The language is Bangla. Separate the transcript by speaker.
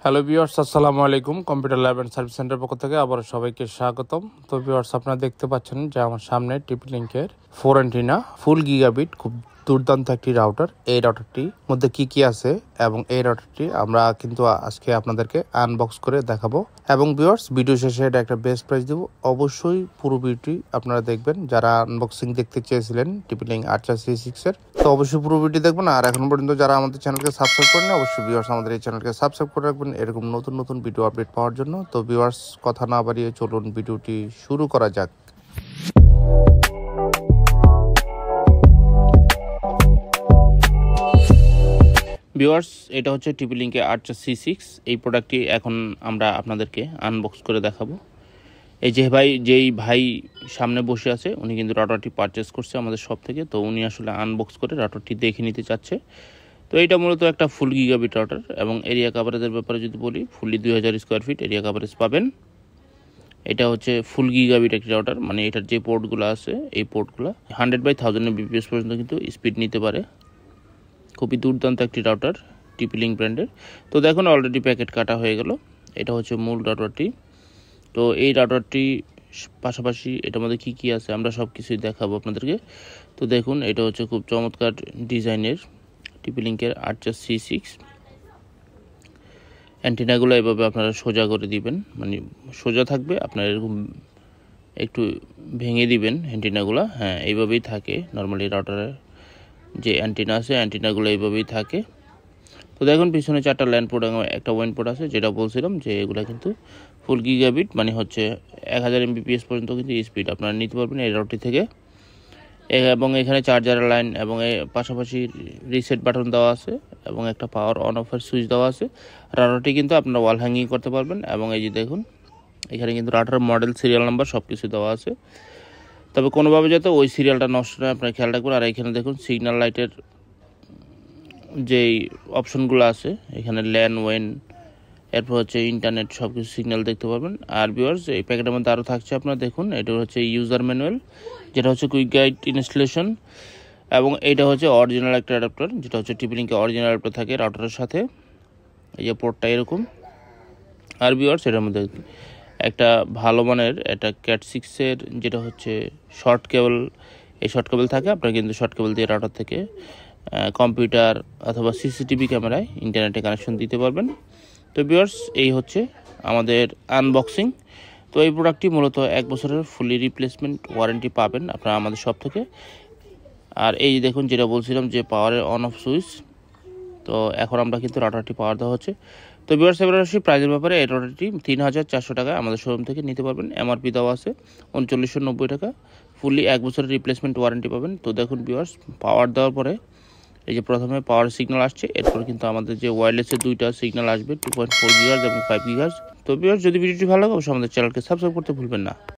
Speaker 1: হ্যালো ভিউয়ার্স, আসসালামু আলাইকুম। Computer lab and service centre পক্ষ থেকে আবার সবাইকে স্বাগতম। তো ভিউয়ার্স, আপনারা দেখতে পাচ্ছেন যে আমার সামনে টিপি লিঙ্কের 4 অ্যান্টিনা ফুল গিগাবিট খুব দুর্দান্ত একটি রাউটার। এই রাউটারটির মধ্যে কি আছে এবং এই রাউটারটি আমরা কিন্তু আজকে আপনাদেরকে আনবক্স করে দেখাবো। এবং ভিউয়ার্স, ভিডিও শেষে এটা একটা বেস্ট প্রাইস দেবো। অবশ্যই পুরো ভিডিওটি আপনারা দেখবেন যারা আনবক্সিং দেখতে চেয়েছিলেন টিপি লিঙ্ক আর্চার C6 এর। তো অবশ্যই পুরো ভিডিও দেখবেন। আর এখন পর্যন্ত যারা আমাদের চ্যানেলকে সাবস্ক্রাইব করেন, অবশ্যই ভিউয়ার্স আমাদের এই চ্যানেলকে সাবস্ক্রাইব করে রাখবেন এরকম নতুন নতুন ভিডিও আপডেট পাওয়ার জন্য। তো ভিউয়ার্স, কথা না বাড়িয়ে চলুন ভিডিওটি শুরু করা যাক। ভিউয়ার্স, এটা হচ্ছে টিপি লিঙ্কে আর্চার C6। এই প্রোডাক্টটি এখন আমরা আপনাদেরকে আনবক্স করে দেখাবো। এই যেই ভাই সামনে বসে আছে উনি কিন্তু রাউটারটি পারচেস করছে আমাদের শপ থেকে। তো উনি আসলে আনবক্স করে রাউটারটি দেখে নিতে চাচ্ছে। তো এইটা মূলত একটা ফুল গিগাবিট রাউটার এবং এরিয়া কাভারেজের ব্যাপারে যদি বলি, fully 2000 square feet area coverage পাবেন। এটা হচ্ছে ফুল গিগাবিট একটি রাউটার, মানে এটার যে পোর্টগুলো আছে এই পোর্টগুলো 100/1000 Mbps পর্যন্ত কিন্তু স্পিড নিতে পারে। খুবই দুর্দান্ত একটি রাউটার টিপি লিঙ্ক ব্র্যান্ডের। তো দেখুন, অলরেডি প্যাকেট কাটা হয়ে গেল। এটা হচ্ছে মূল রাউটারটি। তো এই রাউটারটি পাশাপাশি এটার মধ্যে কি আছে আমরা সব কিছুই দেখাবো আপনাদেরকে। তো দেখুন, এটা হচ্ছে খুব চমৎকার ডিজাইনের টিপি লিঙ্কের আর্চার C6। অ্যান্টিনাগুলো এভাবে আপনারা সোজা করে দিবেন, মানে সোজা থাকবে, আপনারা এরকম একটু ভেঙে দিবেন অ্যান্টিনাগুলো। হ্যাঁ, এইভাবেই থাকে নর্মালি রাউটারের যে অ্যান্টিনা আছে, অ্যান্টিনাগুলো এইভাবেই থাকে। তো দেখুন, পিছনে 4টা ল্যান্ড পোর্ট এবং একটা ওয়েন পোর্ট আছে। যেটা বলছিলাম যে এগুলো কিন্তু ফুল গিগাবিট, মানে হচ্ছে 1000 Mbps পর্যন্ত কিন্তু স্পিড আপনারা নিতে পারবেন এই রাউটারটি থেকে। এবং এখানে চার্জার লাইন এবং পাশাপাশি রিসেট বাটন দেওয়া আছে এবং একটা পাওয়ার অন অফের সুইচ দেওয়া আছে। রাউটারটি কিন্তু আপনারা ওয়াল হ্যাঙ্গিং করতে পারবেন। এবং এই যে দেখুন, এখানে কিন্তু রাউটার মডেল, সিরিয়াল নাম্বার সব কিছু দেওয়া আছে। তবে কোনোভাবে যাতে ওই সিরিয়ালটা নষ্ট নয় আপনারা খেয়াল রাখবেন। আর এখানে দেখুন সিগন্যাল লাইটের যেই অপশনগুলো আছে, এখানে ল্যান, ওয়েন, এরপর হচ্ছে ইন্টারনেট, সব কিছু সিগন্যাল দেখতে পারবেন। আর ভিউয়ার্স, এই প্যাকেটের মধ্যে আরও থাকছে আপনারা দেখুন, এটা হচ্ছে ইউজার ম্যানুয়াল, যেটা হচ্ছে কুইক গাইড ইনস্টলেশন। এবং এইটা হচ্ছে অরিজিনাল একটা অ্যাডাপ্টার, যেটা হচ্ছে টিপি লিঙ্কে অরিজিনাল অ্যাডাপ্টার থাকে রাউটারের সাথে। এই যে পোর্টটা এরকম। আর ভিউয়ার্স, এটার মধ্যে একটা ভালো মানের একটা ক্যাট 6-এর যেটা হচ্ছে শর্ট কেবল, এই শর্ট কেবল থাকে। আপনারা কিন্তু শর্ট কেবল দিয়ে রাউটার থেকে কম্পিউটার অথবা CCTV ক্যামেরায় ইন্টারনেটে কানেকশন দিতে পারবেন। তো ভিউয়ার্স, এই হচ্ছে আমাদের আনবক্সিং। তো এই প্রোডাক্টটি মূলত 1 বছরের ফুলি রিপ্লেসমেন্ট ওয়ারেন্টি পাবেন আপনারা আমাদের শপ থেকে। আর এই দেখুন, যেটা বলছিলাম যে পাওয়ারের অন অফ সুইচ। তো এখন আমরা কিন্তু রাউটারটি পাওয়ার দেওয়া হচ্ছে। তো ভিউয়ার্স, এবার আসি প্রাইজের ব্যাপারে। এই রাউটারটি 3400 টাকায় আমাদের শোরুম থেকে নিতে পারবেন। MRP দেওয়া আছে 3990 টাকা। ফুললি 1 বছরের রিপ্লেসমেন্ট ওয়ারেন্টি পাবেন। তো দেখুন ভিউয়ার্স, পাওয়ার দেওয়ার পরে এই যে প্রথমে পাওয়ার সিগন্যাল আসছে, এরপর কিন্তু আমাদের যে ওয়্যারলেসের 2টা সিগন্যাল আসবে, 2.4 GHz এবং 5 GHz। তো ভিউয়ার্স, যদি ভিডিওটি ভালো লাগে অবশ্যই আমাদের চ্যানেলকে সাবস্ক্রাইব করতে ভুলবেন না।